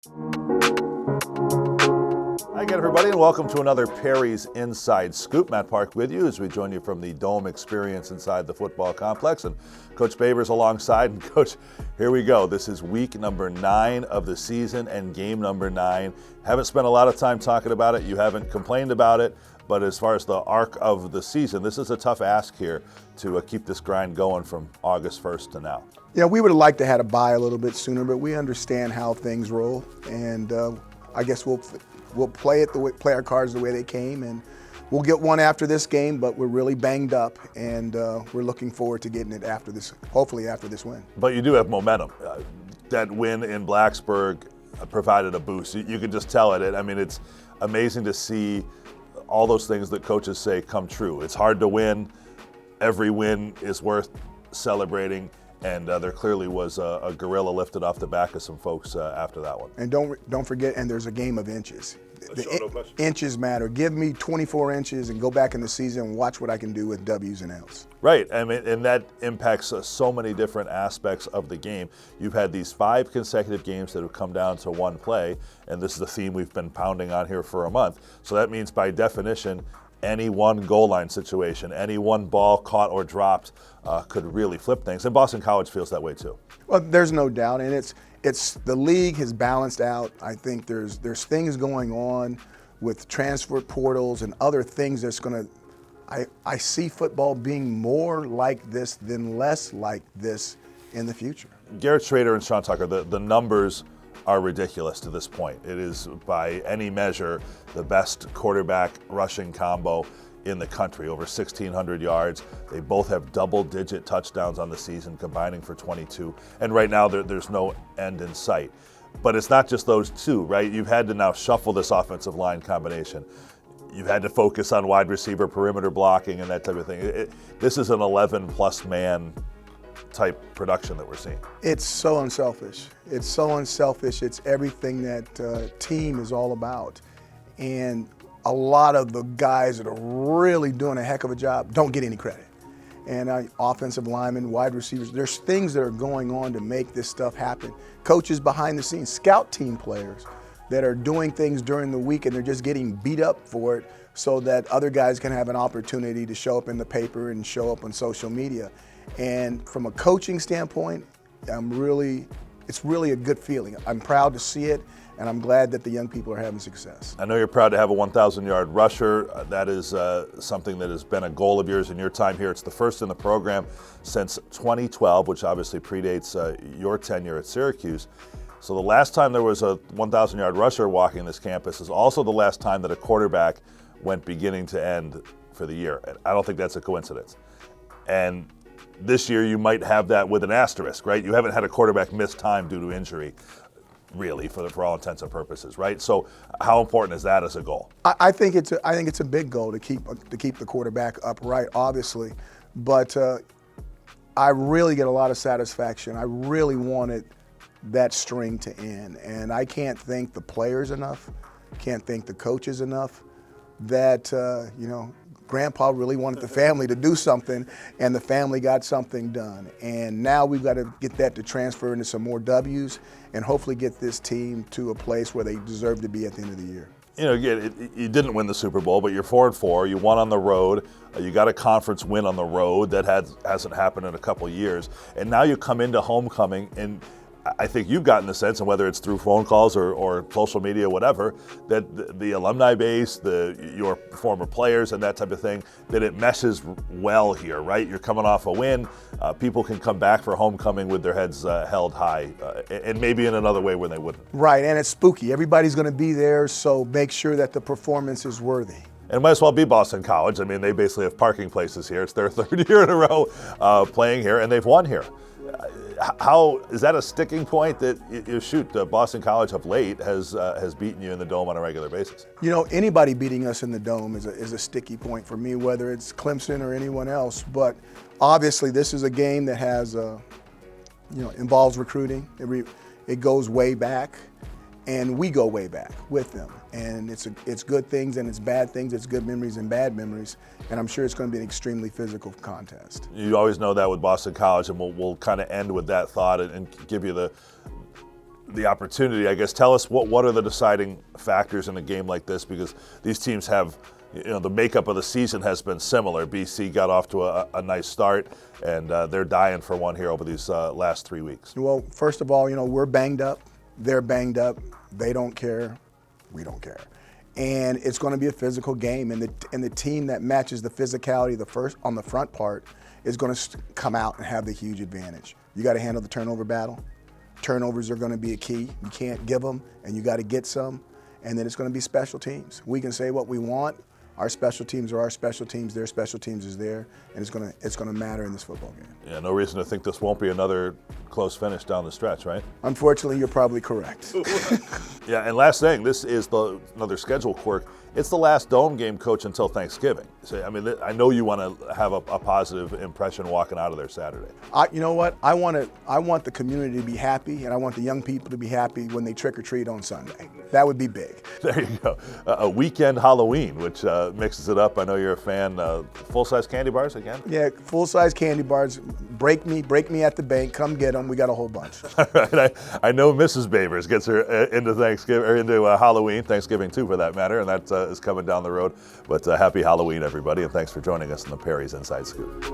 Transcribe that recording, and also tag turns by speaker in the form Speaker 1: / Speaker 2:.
Speaker 1: Hi again, everybody, and welcome to another Perry's Inside Scoop. Matt Park with you as we join you from the Dome experience inside the football complex. And Coach Babers alongside. And Coach, here we go. This is week number 9 of the season and game number 9. Haven't spent a lot of time talking about it. You haven't complained about it. But as far as the arc of the season, this is a tough ask here to keep this grind going from August 1st to now.
Speaker 2: Yeah, we would have liked to have a bye a little bit sooner, but we understand how things roll. And I guess we'll play our cards the way they came, and we'll get one after this game. But we're really banged up, and we're looking forward to getting it after this. Hopefully, after this win.
Speaker 1: But you do have momentum. That win in Blacksburg provided a boost. You can just tell it. I mean, it's amazing to see all those things that coaches say come true. It's hard to win. Every win is worth celebrating. And there clearly was a gorilla lifted off the back of some folks after that one.
Speaker 2: And don't forget, and there's a game of inches.
Speaker 1: No question.
Speaker 2: Inches matter. Give me 24 inches and go back in the season and watch what I can do with W's and L's.
Speaker 1: Right, I mean, and that impacts so many different aspects of the game. You've had these 5 consecutive games that have come down to one play, and this is the theme we've been pounding on here for a month. So that means, by definition, any one goal line situation, any one ball caught or dropped could really flip things. And Boston College feels that way too.
Speaker 2: Well, there's no doubt, and it's the league has balanced out. I think there's things going on with transfer portals and other things that's going to. I see football being more like this than less like this in the future.
Speaker 1: Garrett Schrader and Sean Tucker, the numbers are ridiculous to this point. It is, by any measure, the best quarterback rushing combo in the country, over 1,600 yards. They both have double-digit touchdowns on the season, combining for 22. And right now, there's no end in sight. But it's not just those two, right? You've had to now shuffle this offensive line combination. You've had to focus on wide receiver perimeter blocking and that type of thing. This is an 11-plus man type production that we're seeing.
Speaker 2: It's so unselfish. It's so unselfish. It's everything that team is all about. And a lot of the guys that are really doing a heck of a job don't get any credit. And offensive linemen, wide receivers, there's things that are going on to make this stuff happen. Coaches behind the scenes, scout team players that are doing things during the week and they're just getting beat up for it so that other guys can have an opportunity to show up in the paper and show up on social media. And from a coaching standpoint, it's really a good feeling. I'm proud to see it, and I'm glad that the young people are having success.
Speaker 1: I know you're proud to have a 1,000-yard rusher. That is something that has been a goal of yours in your time here. It's the first in the program since 2012, which obviously predates your tenure at Syracuse. So the last time there was a 1,000-yard rusher walking this campus is also the last time that a quarterback went beginning to end for the year. And I don't think that's a coincidence. And this year you might have that with an asterisk, right? You haven't had a quarterback miss time due to injury, really, for all intents and purposes, right? So how important is that as a goal?
Speaker 2: I think it's a big goal to keep the quarterback upright, obviously, but I really get a lot of satisfaction. I really wanted that string to end, and I can't thank the players enough, can't thank the coaches enough. That Grandpa really wanted the family to do something, and the family got something done. And now we've got to get that to transfer into some more W's and hopefully get this team to a place where they deserve to be at the end of the year.
Speaker 1: You know, again, you didn't win the Super Bowl, but you're 4-4. You won on the road. You got a conference win on the road. That hasn't happened in a couple of years. And now you come into homecoming, and I think you've gotten the sense, and whether it's through phone calls or social media, whatever, that the alumni base, your former players and that type of thing, that it meshes well here, right? You're coming off a win. People can come back for homecoming with their heads held high, and maybe in another way where they wouldn't.
Speaker 2: Right, and it's spooky. Everybody's going to be there, so make sure that the performance is worthy.
Speaker 1: And it might as well be Boston College. I mean, they basically have parking places here. It's their 3rd year in a row playing here, and they've won here. How is that a sticking point that Boston College of late has beaten you in the Dome on a regular basis?
Speaker 2: You know, anybody beating us in the Dome is a sticky point for me, whether it's Clemson or anyone else. But obviously, this is a game that has, involves recruiting. It goes way back, and we go way back with them. And it's good things and it's bad things. It's good memories and bad memories. And I'm sure it's going to be an extremely physical contest.
Speaker 1: You always know that with Boston College, and we'll kind of end with that thought and give you the opportunity, I guess. Tell us what are the deciding factors in a game like this, because these teams have, the makeup of the season has been similar. BC got off to a nice start, and they're dying for one here over these last 3 weeks.
Speaker 2: Well, first of all, we're banged up. They're banged up. They don't care. We don't care. And it's going to be a physical game, and the team that matches the physicality on the front part is going to come out and have the huge advantage. You got to handle the turnover battle. Turnovers are going to be a key. You can't give them, and you got to get some. And then it's going to be special teams. We can say what we want. Our special teams are our special teams. Their special teams is there, and it's going to matter in this football game.
Speaker 1: Yeah, no reason to think this won't be another close finish down the stretch, right?
Speaker 2: Unfortunately, you're probably correct.
Speaker 1: Yeah, and last thing, this is another schedule quirk. It's the last Dome game, Coach, until Thanksgiving. So, I mean, I know you want to have a positive impression walking out of there Saturday.
Speaker 2: You know what? I want the community to be happy, and I want the young people to be happy when they trick or treat on Sunday. That would be big.
Speaker 1: There you go. A weekend Halloween, which mixes it up. I know you're a fan. Full-size candy bars again?
Speaker 2: Yeah, full-size candy bars. Break me at the bank. Come get them. We got a whole bunch.
Speaker 1: All right. I know Mrs. Babers gets her into Halloween, Thanksgiving too, for that matter, and that is coming down the road. But happy Halloween, everybody, and thanks for joining us in the Perry's Inside Scoop.